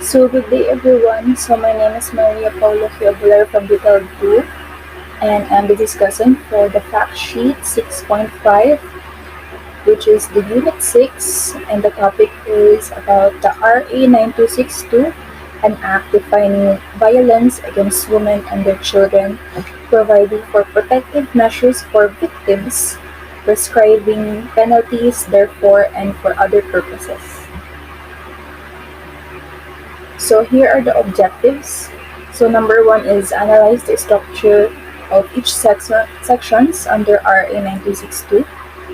So good day everyone. So my name is Paula ABULAR from Detail 2 and I'm the discussant for the fact sheet 6.5, which is the unit 6, and the topic is about the RA 9262, an act defining violence against women and their children, providing for protective measures for victims, prescribing penalties therefore and for other purposes. So here are the objectives. So number 1 is analyze the structure of each sections under RA 9262.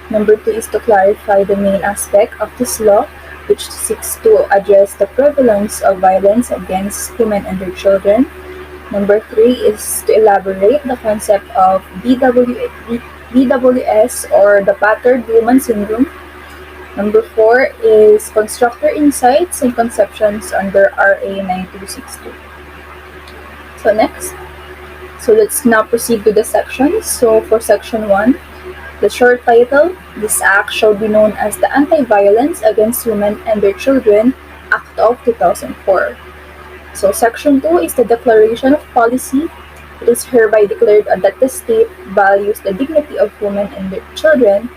Number 2 is to clarify the main aspect of this law, which seeks to address the prevalence of violence against women and their children. Number 3 is to elaborate the concept of BWS, or the battered woman syndrome. Number 4 is construct your insights and conceptions under RA 9262. So next, let's now proceed to the sections. So for section 1, the short title, this act shall be known as the Anti-Violence Against Women and Their Children Act of 2004. So section 2 is the declaration of policy. It is hereby declared that the state values the dignity of women and their children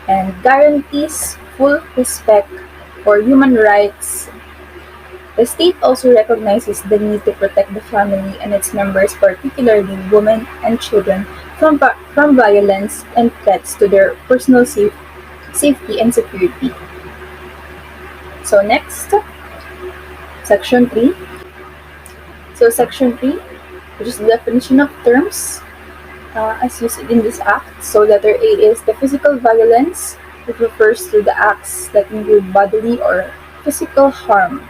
and guarantees full respect for human rights. The state also recognizes the need to protect the family and its members, particularly women and children, from violence and threats to their personal safety and security. So next, section 3. So section 3, which is the definition of terms as used in this act. So letter A is the physical violence. It refers to the acts that include bodily or physical harm.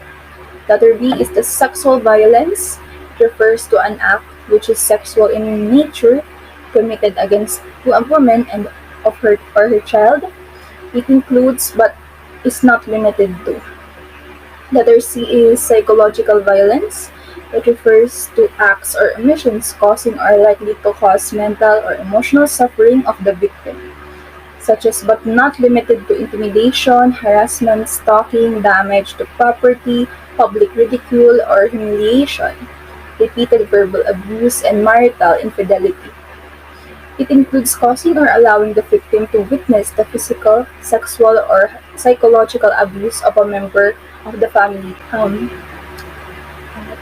Letter B is the sexual violence. It refers to an act which is sexual in nature committed against a woman and of her or her child. It includes but is not limited to. Letter C is psychological violence. It refers to acts or omissions causing or likely to cause mental or emotional suffering of the victim, such as but not limited to intimidation, harassment, stalking, damage to property, public ridicule or humiliation, repeated verbal abuse, and marital infidelity. It includes causing or allowing the victim to witness the physical, sexual, or psychological abuse of a member of the family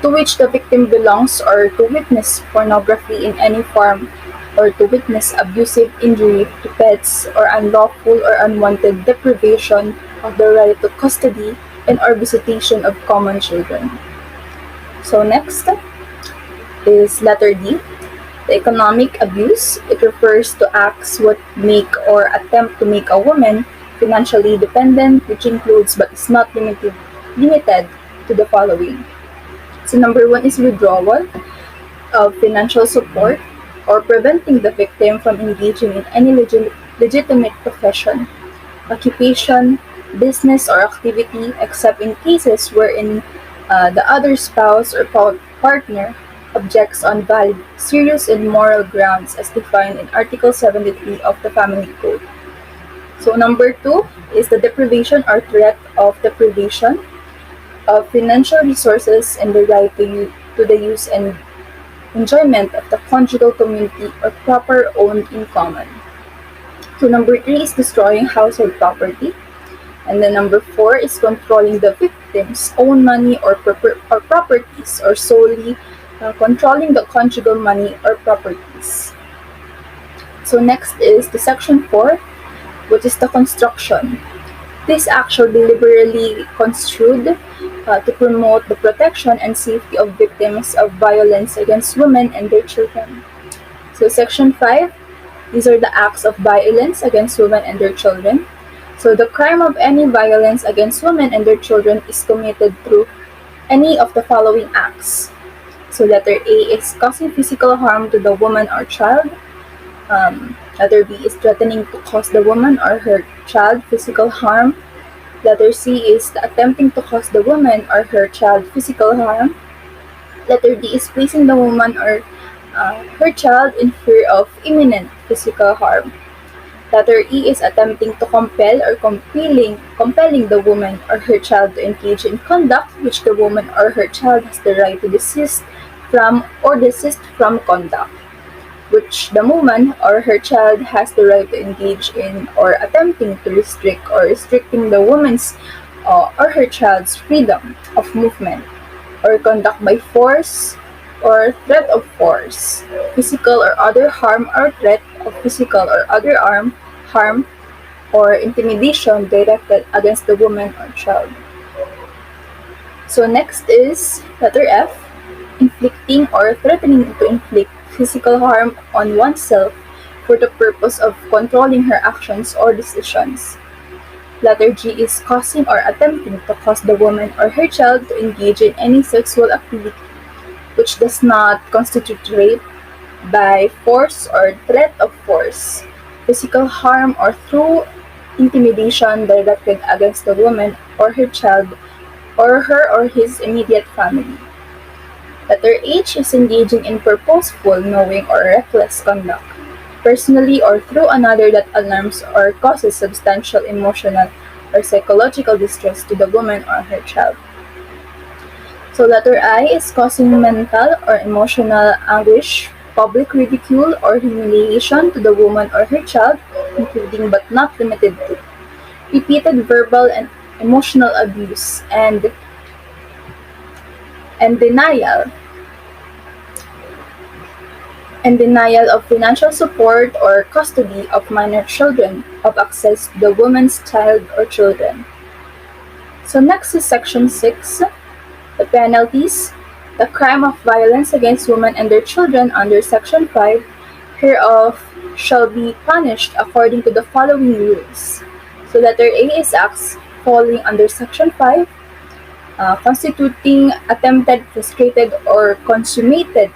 to which the victim belongs, or to witness pornography in any form, or to witness abusive injury to pets, or unlawful or unwanted deprivation of the right to custody and or visitation of common children. So next is letter D, the economic abuse. It refers to acts that make or attempt to make a woman financially dependent, which includes but is not limited to the following. So number 1 is withdrawal of financial support, or preventing the victim from engaging in any legitimate profession, occupation, business, or activity, except in cases wherein the other spouse or partner objects on valid, serious, and moral grounds as defined in Article 73 of the Family Code. So number 2 is the deprivation or threat of deprivation of financial resources and the right to the use and enjoyment of the conjugal community or proper owned in common. So number 3 is destroying household property. And then number 4 is controlling the victim's own money or properties, or solely controlling the conjugal money or properties. So next is the section 4, which is the construction. This act shall be liberally construed to promote the protection and safety of victims of violence against women and their children. So section 5, these are the acts of violence against women and their children. So the crime of any violence against women and their children is committed through any of the following acts. So letter A is causing physical harm to the woman or child. Letter B is threatening to cause the woman or her child physical harm. Letter C is attempting to cause the woman or her child physical harm. Letter D is placing the woman or her child in fear of imminent physical harm. Letter E is attempting to compel or compelling the woman or her child to engage in conduct which the woman or her child has the right to desist from conduct, which the woman or her child has the right to engage in, or attempting to restrict or restricting the woman's or her child's freedom of movement or conduct by force or threat of force, physical or other harm or threat of physical or other harm or intimidation directed against the woman or child. So next is letter F, inflicting or threatening to inflict physical harm on oneself for the purpose of controlling her actions or decisions. Letter G is causing or attempting to cause the woman or her child to engage in any sexual activity which does not constitute rape by force or threat of force, physical harm, or through intimidation directed against the woman or her child or her or his immediate family. Letter H is engaging in purposeful, knowing, or reckless conduct, personally or through another that alarms or causes substantial emotional or psychological distress to the woman or her child. So letter I is causing mental or emotional anguish, public ridicule, or humiliation to the woman or her child, including but not limited to repeated verbal and emotional abuse and denial of financial support or custody of minor children, of access to the woman's child or children. So next is section 6, the penalties. The crime of violence against women and their children under section 5 hereof shall be punished according to the following rules. So letter A is acts falling under section 5, constituting attempted, frustrated, or consummated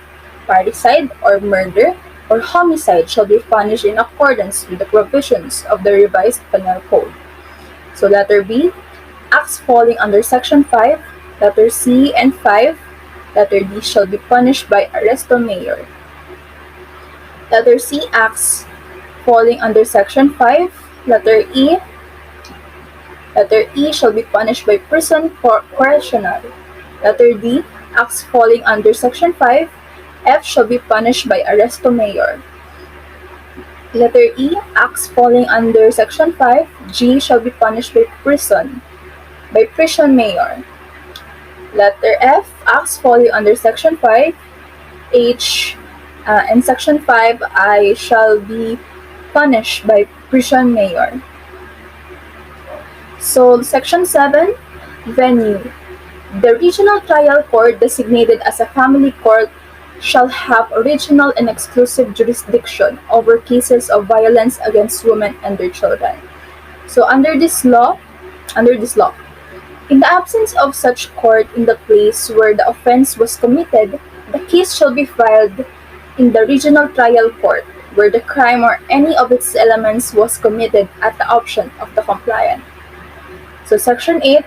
parricide or murder or homicide shall be punished in accordance with the provisions of the revised penal code. So letter B, acts falling under section 5, letter C and 5, letter D shall be punished by arresto mayor. Letter C, acts falling under section 5, letter E shall be punished by prison correctional. Letter D, acts falling under section 5, F shall be punished by arresto mayor. Letter E, acts falling under section 5, G shall be punished by prison mayor. Letter F, acts falling under section 5, H and section 5, I shall be punished by prison mayor. So section 7, venue. The regional trial court designated as a family court shall have original and exclusive jurisdiction over cases of violence against women and their children. So under this law, in the absence of such court in the place where the offense was committed, the case shall be filed in the regional trial court where the crime or any of its elements was committed at the option of the compliant. So section 8,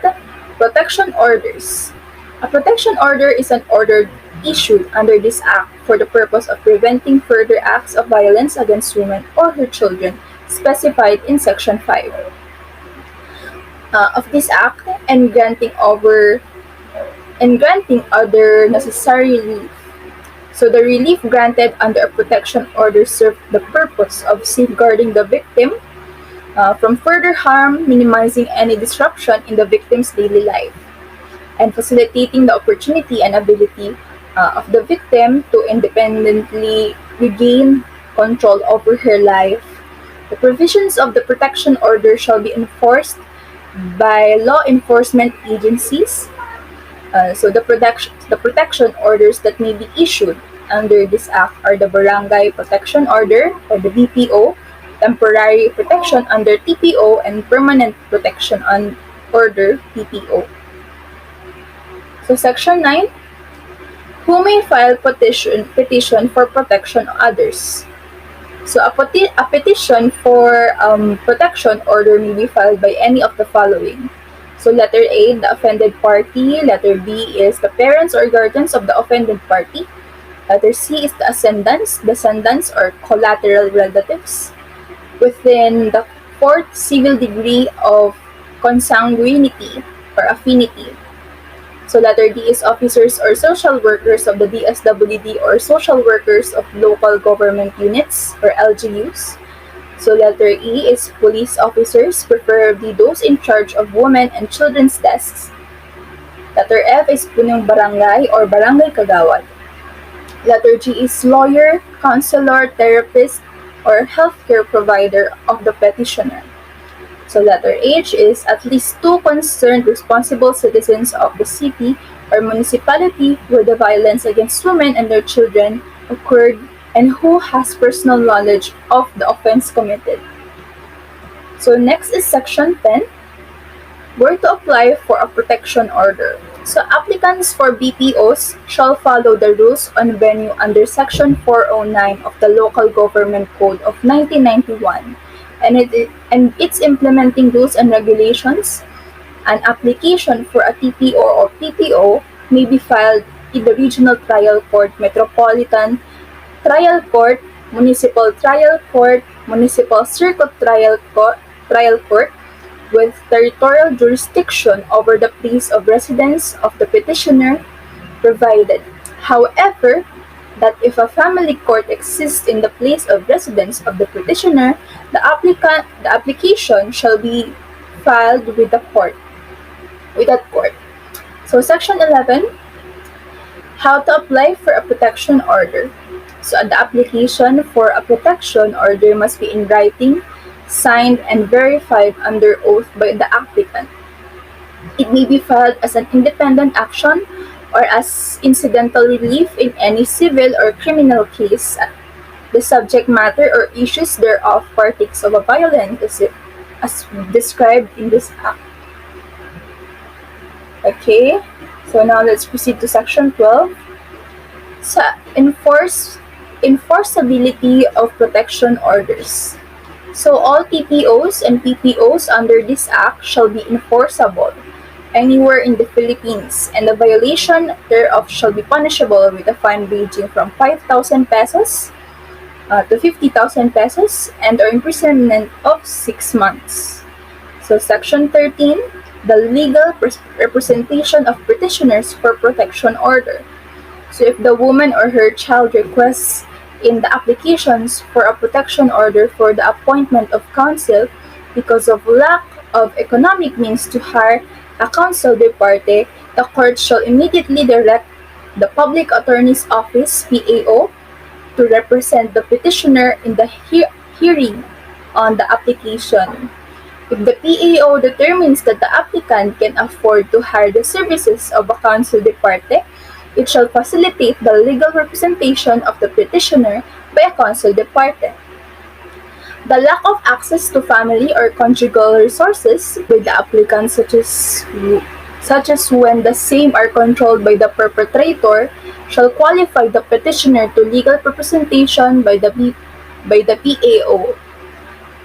protection orders. A protection order is an order issued under this act for the purpose of preventing further acts of violence against women or her children specified in section 5 of this act and granting other necessary relief. So the relief granted under a protection order served the purpose of safeguarding the victim from further harm, minimizing any disruption in the victim's daily life, and facilitating the opportunity and ability of the victim to independently regain control over her life. The provisions of the protection order shall be enforced by law enforcement agencies. So the protection orders that may be issued under this act are the Barangay Protection Order or the BPO, temporary protection under TPO, and permanent protection order PPO. So section 9, who may file petition for protection of others. So a petition for protection order may be filed by any of the following. So letter A, the offended party. Letter B is the parents or guardians of the offended party. Letter C is the ascendants, descendants, or collateral relatives. within the fourth civil degree of consanguinity or affinity. So letter D is officers or social workers of the DSWD or social workers of local government units or LGUs. So letter E is police officers, preferably those in charge of women and children's desks. Letter F is punong barangay or barangay kagawad. Letter G is lawyer, counselor, therapist, or healthcare provider of the petitioner. So letter H is at least two concerned responsible citizens of the city or municipality where the violence against women and their children occurred and who has personal knowledge of the offense committed. So next is section 10, where to apply for a protection order. So applicants for BPOs shall follow the rules on venue under section 409 of the Local Government Code of 1991 and its implementing rules and regulations. An application for a TPO or PPO may be filed in the Regional Trial Court, Metropolitan Trial Court, Municipal Trial Court, Municipal Circuit Trial Court, with territorial jurisdiction over the place of residence of the petitioner, provided, however, that if a family court exists in the place of residence of the petitioner, the application shall be filed with that court. So section 11, how to apply for a protection order. So the application for a protection order must be in writing, signed and verified under oath by the applicant. It may be filed as an independent action or as incidental relief in any civil or criminal case. The subject matter or issues thereof partakes of a violence as described in this act. Okay, so now let's proceed to section 12. Sa enforceability of protection orders. So all TPOs and PPOs under this act shall be enforceable anywhere in the Philippines, and the violation thereof shall be punishable with a fine ranging from 5,000 pesos to 50,000 pesos and or imprisonment of 6 months. So section 13, the legal representation of petitioners for protection order. So if the woman or her child requests in the applications for a protection order for the appointment of counsel because of lack of economic means to hire a counsel de parte, the court shall immediately direct the Public Attorney's Office, PAO, to represent the petitioner in the hearing on the application. If the PAO determines that the applicant can afford to hire the services of a counsel de parte, it shall facilitate the legal representation of the petitioner by a counsel de parte. The lack of access to family or conjugal resources with the applicant, such as when the same are controlled by the perpetrator, shall qualify the petitioner to legal representation by the PAO.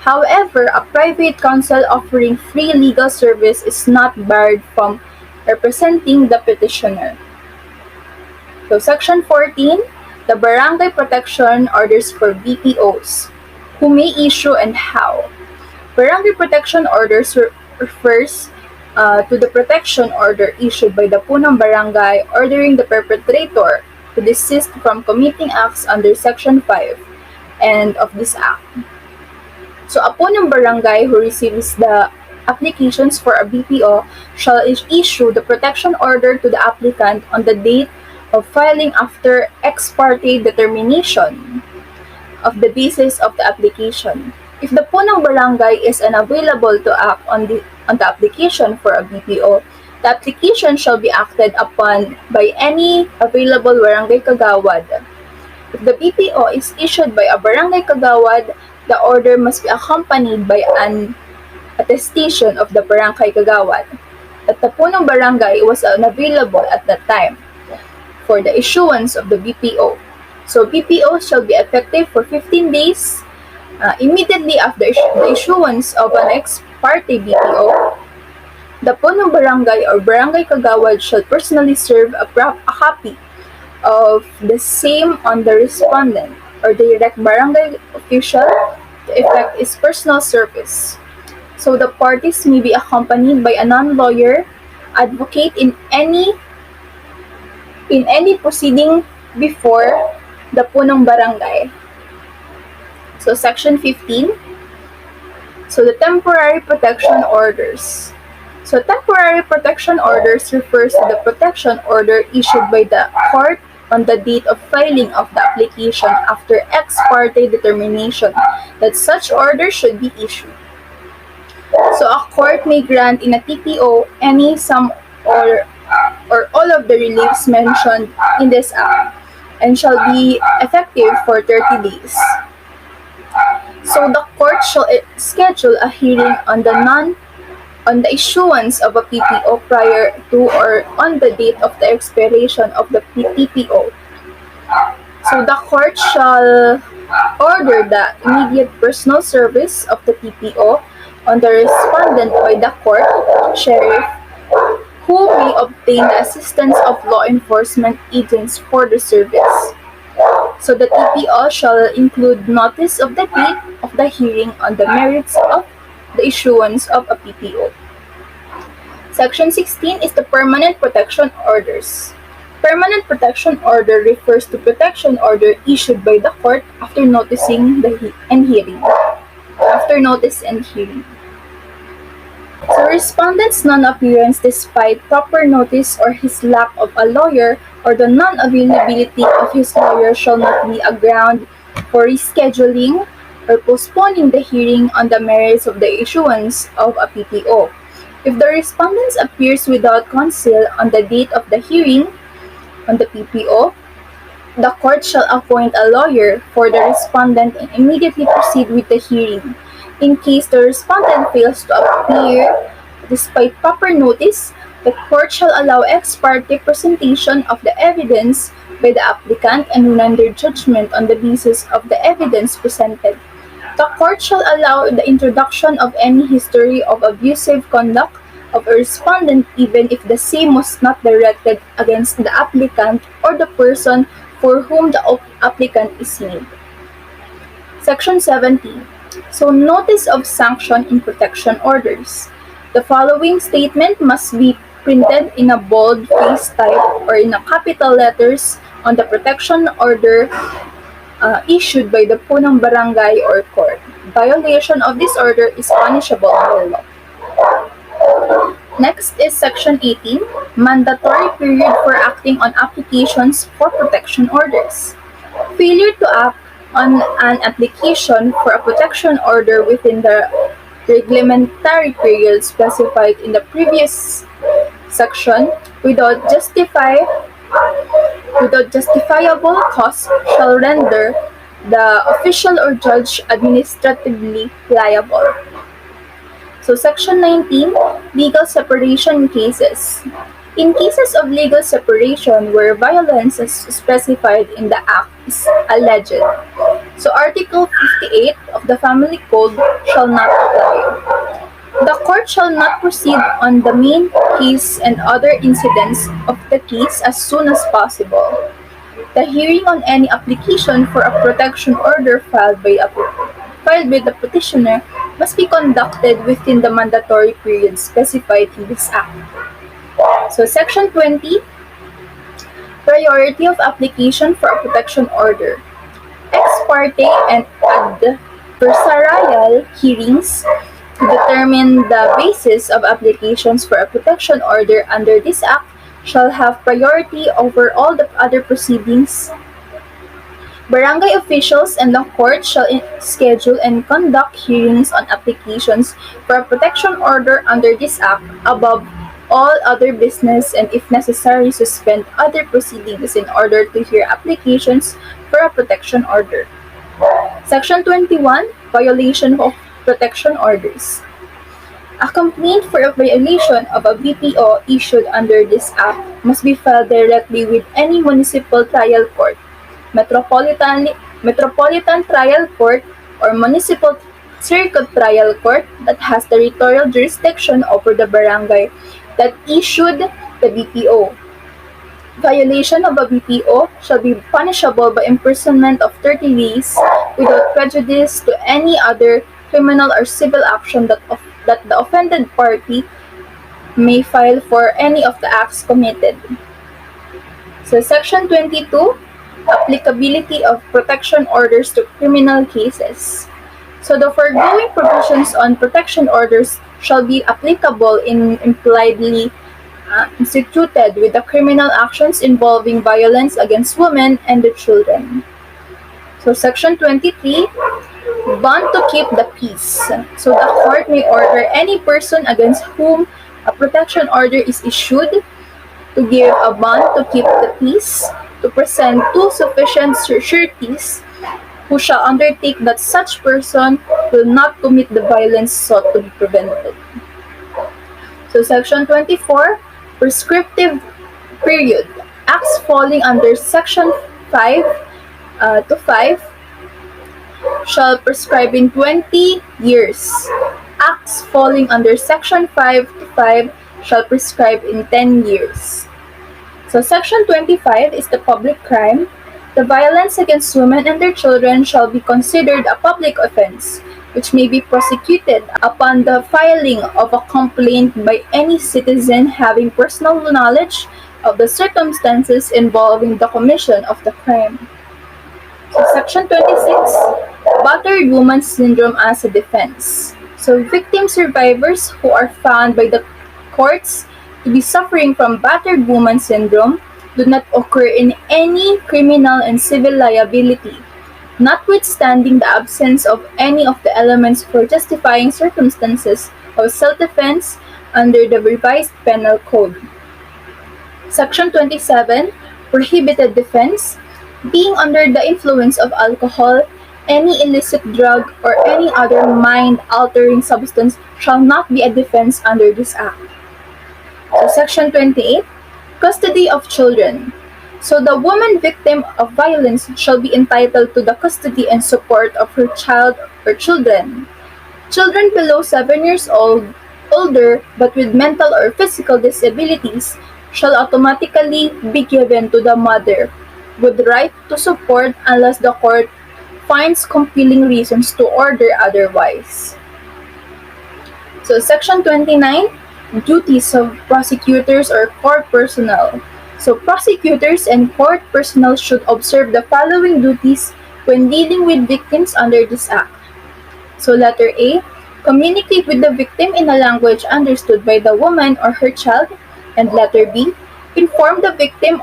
However, a private counsel offering free legal service is not barred from representing the petitioner. So section 14, the barangay protection orders for BPOs. Who may issue and how? Barangay protection orders refers to the protection order issued by the punong barangay ordering the perpetrator to desist from committing acts under section 5 and of this act. So a punong barangay who receives the applications for a BPO shall issue the protection order to the applicant on the date of filing after ex parte determination of the basis of the application. If the punong barangay is unavailable to act on the application for a BPO, the application shall be acted upon by any available barangay kagawad. If the BPO is issued by a barangay kagawad, the order must be accompanied by an attestation of the barangay kagawad that the punong barangay was unavailable at that time for the issuance of the BPO. So BPO shall be effective for 15 days immediately after the issuance of an ex parte BPO. The punong barangay or barangay kagawad shall personally serve a copy of the same on the respondent or direct barangay official to effect is personal service. So the parties may be accompanied by a non-lawyer advocate in any proceeding before the punong barangay. So section 15. So the temporary protection orders. So temporary protection orders refers to the protection order issued by the court on the date of filing of the application after ex parte determination that such order should be issued. So a court may grant in a TPO any, some, or all of the reliefs mentioned in this act and shall be effective for 30 days. So the court shall schedule a hearing on the issuance of a PPO prior to or on the date of the expiration of the PPO. So the court shall order the immediate personal service of the PPO on the respondent by the court, sheriff, who may obtain the assistance of law enforcement agents for the service. So the TPO shall include notice of the date of the hearing on the merits of the issuance of a PPO. Section 16 is the permanent protection orders. Permanent protection order refers to protection order issued by the court after noticing and hearing. After notice and hearing. So respondent's non-appearance despite proper notice or his lack of a lawyer or the non-availability of his lawyer shall not be a ground for rescheduling or postponing the hearing on the merits of the issuance of a PPO. If the respondent appears without counsel on the date of the hearing on the PPO, the court shall appoint a lawyer for the respondent and immediately proceed with the hearing. In case the respondent fails to appear despite proper notice, the court shall allow ex parte presentation of the evidence by the applicant and render judgment on the basis of the evidence presented. The court shall allow the introduction of any history of abusive conduct of a respondent even if the same was not directed against the applicant or the person for whom the applicant is named. Section 17. So notice of sanction in protection orders. The following statement must be printed in a bold-face type or in a capital letters on the protection order issued by the punong barangay or court. Violation of this order is punishable by law. Next is Section 18, mandatory period for acting on applications for protection orders. Failure to act on an application for a protection order within the reglementary period specified in the previous section without justifiable cause shall render the official or judge administratively liable. So Section 19, legal separation cases. In cases of legal separation where violence as specified in the Act is alleged, so Article 58 of the Family Code shall not apply. The court shall not proceed on the main case and other incidents of the case as soon as possible. The hearing on any application for a protection order filed with the petitioner must be conducted within the mandatory period specified in this Act. So Section 20, priority of application for a protection order. Ex parte and adversarial hearings to determine the basis of applications for a protection order under this Act shall have priority over all the other proceedings. Barangay officials and the court shall schedule and conduct hearings on applications for a protection order under this Act above all other business and if necessary suspend other proceedings in order to hear applications for a protection order. Section 21, violation of protection orders. A complaint for a violation of a BPO issued under this Act must be filed directly with any municipal trial court, metropolitan trial court, or municipal circuit trial court that has territorial jurisdiction over the barangay that issued the BPO. Violation of a BPO shall be punishable by imprisonment of 30 days without prejudice to any other criminal or civil action that the offended party may file for any of the acts committed. So Section 22, applicability of protection orders to criminal cases. So the foregoing provisions on protection orders shall be applicable in impliedly instituted with the criminal actions involving violence against women and the children. So Section 23, bond to keep the peace. So the court may order any person against whom a protection order is issued to give a bond to keep the peace, to present two sufficient sureties who shall undertake that such person will not commit the violence sought to be prevented. So Section 24, prescriptive period. Acts falling under Section 5 to 5 shall prescribe in 20 years. Acts falling under Section 5 to 5 shall prescribe in 10 years. So Section 25 is the public crime. The violence against women and their children shall be considered a public offense, which may be prosecuted upon the filing of a complaint by any citizen having personal knowledge of the circumstances involving the commission of the crime. So Section 26, battered woman syndrome as a defense. So victim survivors who are found by the courts to be suffering from battered woman syndrome do not occur in any criminal and civil liability, notwithstanding the absence of any of the elements for justifying circumstances of self-defense under the revised penal code. Section 27, prohibited defense. Being under the influence of alcohol, any illicit drug, or any other mind-altering substance shall not be a defense under this act. So Section 28, custody of children. So the woman victim of violence shall be entitled to the custody and support of her child or children. Children below 7 years old, older, but with mental or physical disabilities shall automatically be given to the mother, with right to support unless the court finds compelling reasons to order otherwise. So Section 29, duties of prosecutors or court personnel. So prosecutors and court personnel should observe the following duties when dealing with victims under this act. So letter A, communicate with the victim in a language understood by the woman or her child. And letter B, inform the victim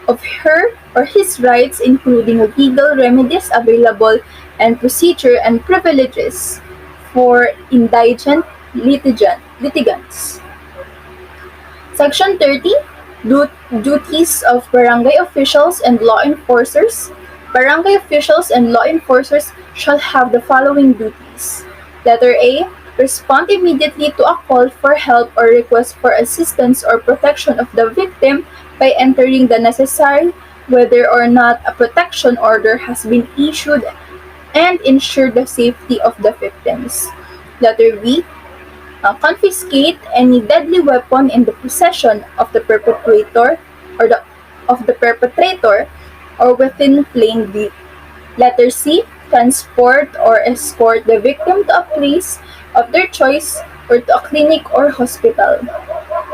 of her or his rights, including legal remedies available and procedure and privileges for indigent litigants. Section 30, duties of barangay officials and law enforcers. Barangay officials and law enforcers shall have the following duties. Letter A, respond immediately to a call for help or request for assistance or protection of the victim by entering the necessary whether or not a protection order has been issued and ensure the safety of the victims. Letter B, confiscate any deadly weapon in the possession of the perpetrator or within plain view. Letter C, transport or escort the victim to a place of their choice or to a clinic or hospital.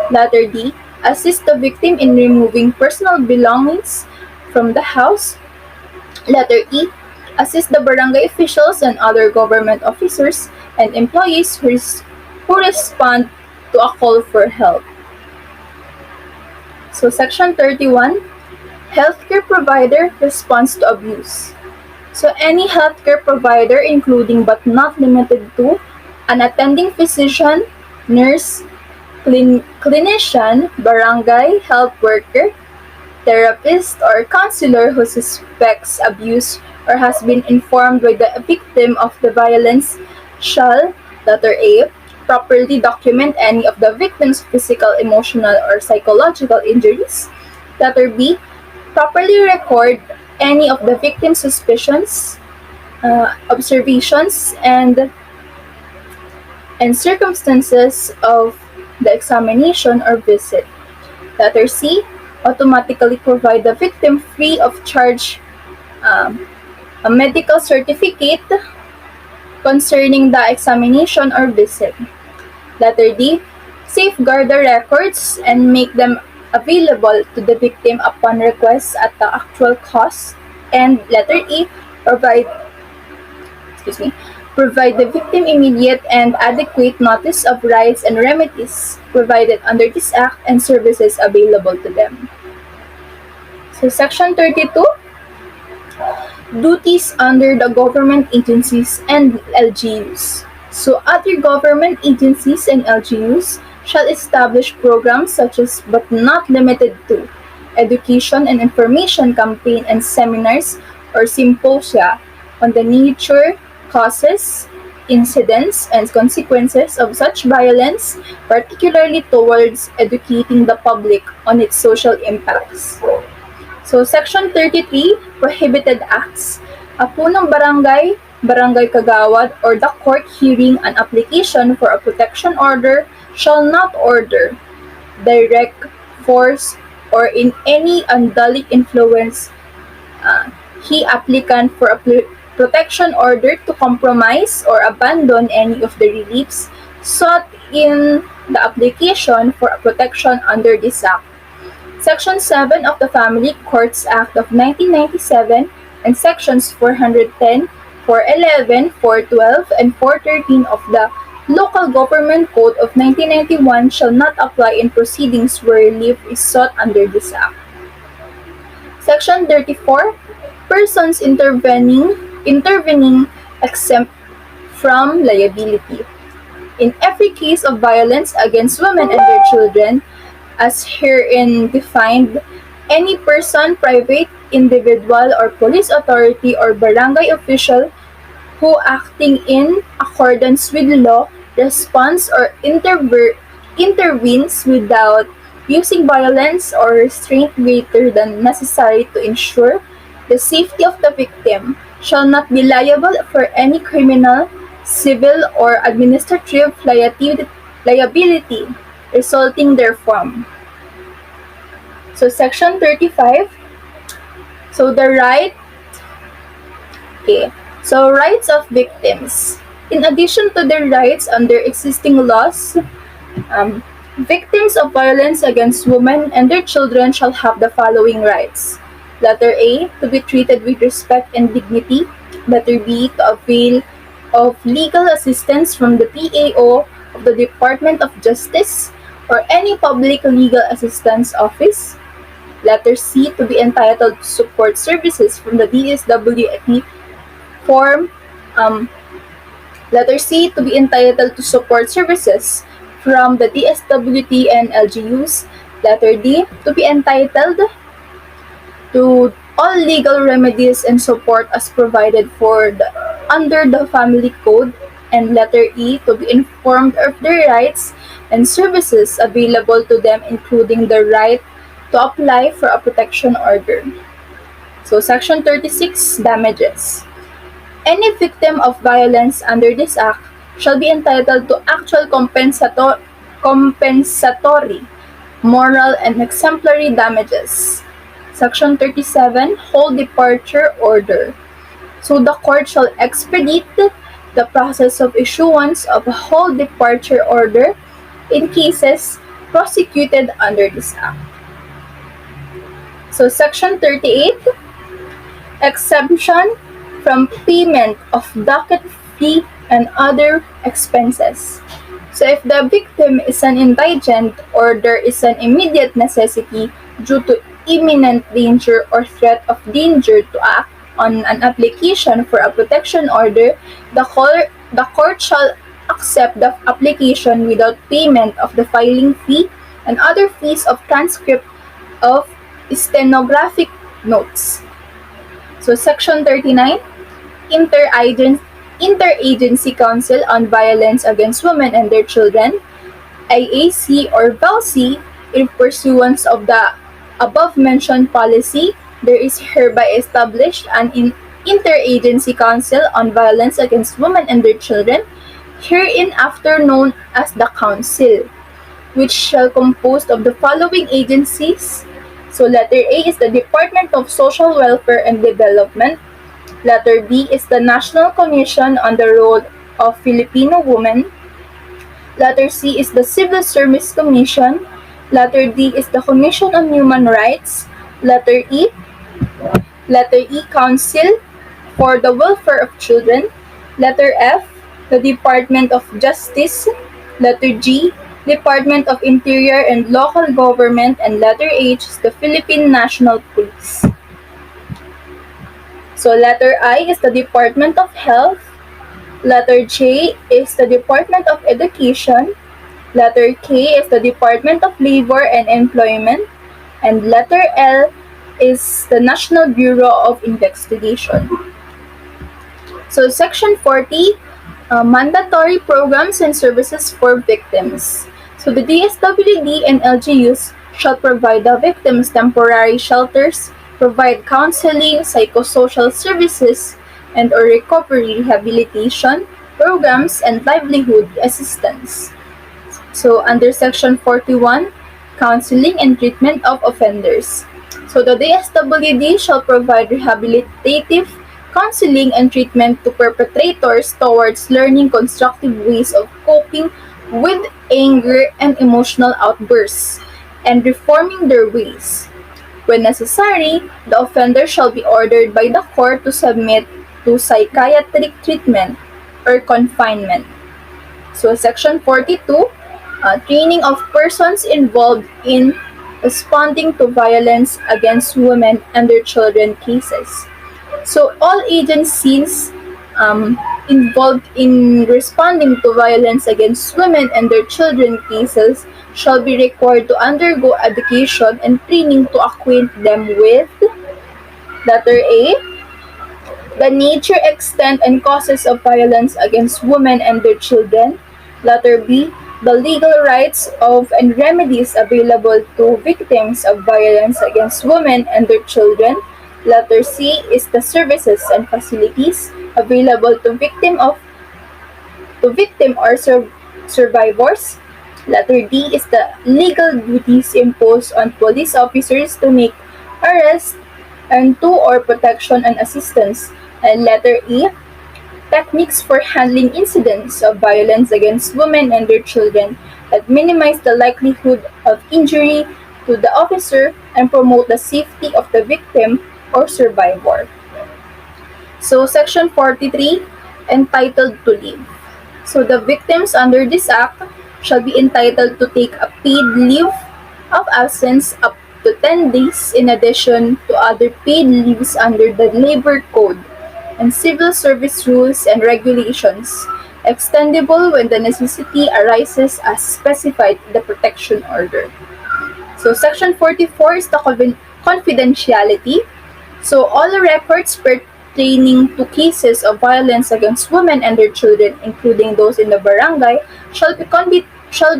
Letter D, assist the victim in removing personal belongings from the house. Letter E, assist the barangay officials and other government officers and employees who respond to a call for help. So Section 31, healthcare provider responds to abuse. So any healthcare provider, including but not limited to an attending physician, nurse, clinician, barangay health worker, therapist, or counselor who suspects abuse or has been informed by the victim of the violence shall, letter A, properly document any of the victim's physical, emotional, or psychological injuries. Letter B, properly record any of the victim's suspicions, observations, and circumstances of the examination or visit. Letter C, automatically provide the victim free of charge a medical certificate concerning the examination or visit. Letter D, safeguard the records and make them available to the victim upon request at the actual cost. And letter E, provide the victim immediate and adequate notice of rights and remedies provided under this act and services available to them. So Section 32, duties under the government agencies and LGUs. So other government agencies and LGUs shall establish programs such as but not limited to education and information campaign and seminars or symposia on the nature, causes, incidents, and consequences of such violence, particularly towards educating the public on its social impacts. So, Section 33, Prohibited Acts. A punong barangay, barangay kagawad, or the court hearing an application for a protection order shall not order, direct, force, or in any unduly influence he applicant for a protection order to compromise or abandon any of the reliefs sought in the application for a protection under this act. Section 7 of the Family Courts Act of 1997 and Sections 410, 411, 412, and 413 of the Local Government Code of 1991 shall not apply in proceedings where relief is sought under this act. Section 34, persons intervening exempt from liability. In every case of violence against women and their children, as herein defined, any person, private, individual, or police authority or barangay official who acting in accordance with law responds or intervenes without using violence or restraint greater than necessary to ensure the safety of the victim shall not be liable for any criminal, civil, or administrative liability resulting therefrom. So Section 35, so the right, rights of victims. In addition to their rights under existing laws, victims of violence against women and their children shall have the following rights. Letter A, to be treated with respect and dignity. Letter B, to avail of legal assistance from the PAO of the Department of Justice or any public legal assistance office. Letter C, to be entitled to support services from the DSWD form. Letter C, to be entitled to support services from the DSWD and LGUs. Letter D, to be entitled to all legal remedies and support as provided for under the Family Code. And letter E, to be informed of their rights and services available to them, including the right to apply for a protection order. So Section 36, damages. Any victim of violence under this act shall be entitled to actual compensatory, moral, and exemplary damages. Section 37, whole departure order. So the court shall expedite the process of issuance of a whole departure order in cases prosecuted under this act. So Section 38, exemption from payment of docket fee and other expenses. So if the victim is an indigent or there is an immediate necessity due to imminent danger or threat of danger to act on an application for a protection order, the court shall accept the application without payment of the filing fee and other fees of transcript of stenographic notes. So Section 39, Interagency Council on Violence Against Women and Their Children, IAC or VAUC, in pursuance of the above-mentioned policy, there is hereby established an Interagency Council on Violence Against Women and Their Children, hereinafter known as the Council, which shall composed of the following agencies. So letter A is the Department of Social Welfare and Development. Letter B is the National Commission on the Role of Filipino Women. Letter C is the Civil Service Commission. Letter D is the Commission on Human Rights. Letter E, Council for the Welfare of Children. Letter F, the Department of Justice. Letter G, Department of Interior and Local Government. And letter H is the Philippine National Police. So letter I is the Department of Health. Letter J is the Department of Education. Letter K is the Department of Labor and Employment. And letter L is the National Bureau of Investigation. So Section 40, mandatory programs and services for victims. So the DSWD and LGUs shall provide the victims temporary shelters, provide counseling, psychosocial services, and or recovery rehabilitation programs and livelihood assistance. So under Section 41, counseling and treatment of offenders. So the DSWD shall provide rehabilitative counseling and treatment to perpetrators towards learning constructive ways of coping with anger and emotional outbursts and reforming their ways. When necessary, the offender shall be ordered by the court to submit to psychiatric treatment or confinement. So Section 42, training of persons involved in responding to violence against women and their children cases. So all agencies involved in responding to violence against women and their children cases shall be required to undergo education and training to acquaint them with letter A, the nature, extent, and causes of violence against women and their children. Letter B, the legal rights of and remedies available to victims of violence against women and their children. Letter C is the services and facilities available to victim or survivors. Letter D is the legal duties imposed on police officers to make arrest and to or protection and assistance. And letter E, techniques for handling incidents of violence against women and their children that minimize the likelihood of injury to the officer and promote the safety of the victim or survivor. So Section 43, entitled to leave. So the victims under this act shall be entitled to take a paid leave of absence up to 10 days in addition to other paid leaves under the Labor Code and Civil Service rules and regulations, extendable when the necessity arises as specified in the protection order. So Section 44 is the confidentiality. So all records pertaining to cases of violence against women and their children, including those in the barangay, shall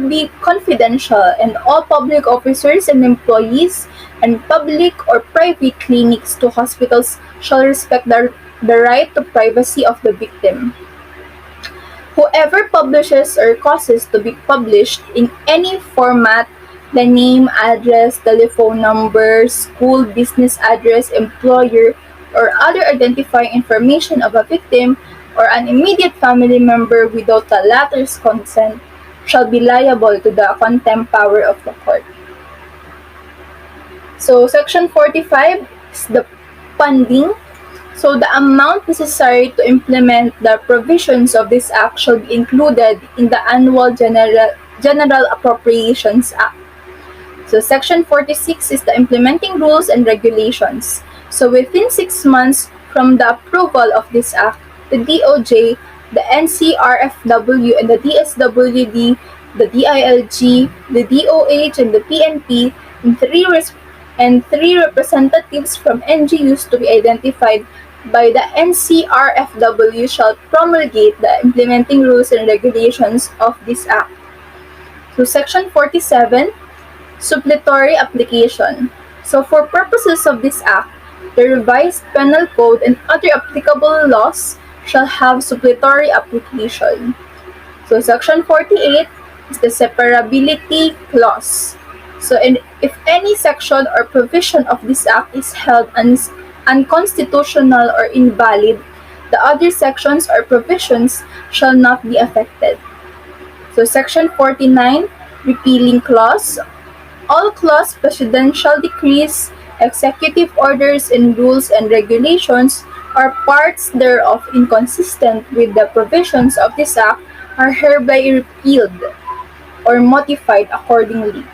be confidential, and all public officers and employees and public or private clinics to hospitals shall respect the right to privacy of the victim. Whoever publishes or causes to be published in any format the name, address, telephone number, school, business address, employer, or other identifying information of a victim or an immediate family member without the latter's consent shall be liable to the contempt power of the court. So Section 45 is the funding. So the amount necessary to implement the provisions of this act shall be included in the annual General Appropriations Act. So Section 46 is the implementing rules and regulations. So within 6 months from the approval of this act, the DOJ, the NCRFW, and the DSWD, the DILG, the DOH, and the PNP, and three representatives from NGUs to be identified by the NCRFW shall promulgate the implementing rules and regulations of this act. So Section 47, Suppletory Application. So for purposes of this act, the revised penal code and other applicable laws shall have suppletory application. So Section 48 is the Separability Clause. So if any section or provision of this act is held unconstitutional or invalid, the other sections or provisions shall not be affected. So Section 49, repealing clause. All clause, presidential decrees, executive orders, and rules and regulations or parts thereof inconsistent with the provisions of this act are hereby repealed or modified accordingly.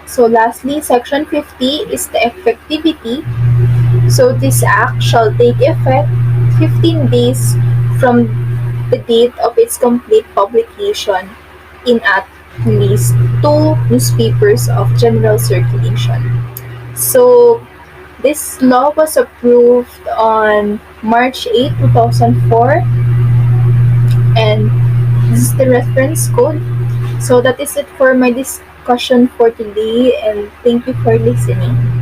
So lastly, Section 50 is the effectivity. So this act shall take effect 15 days from the date of its complete publication in at least 2 newspapers of general circulation. So this law was approved on March 8, 2004, and this is the reference code. So that is it for my discussion for today, and thank you for listening.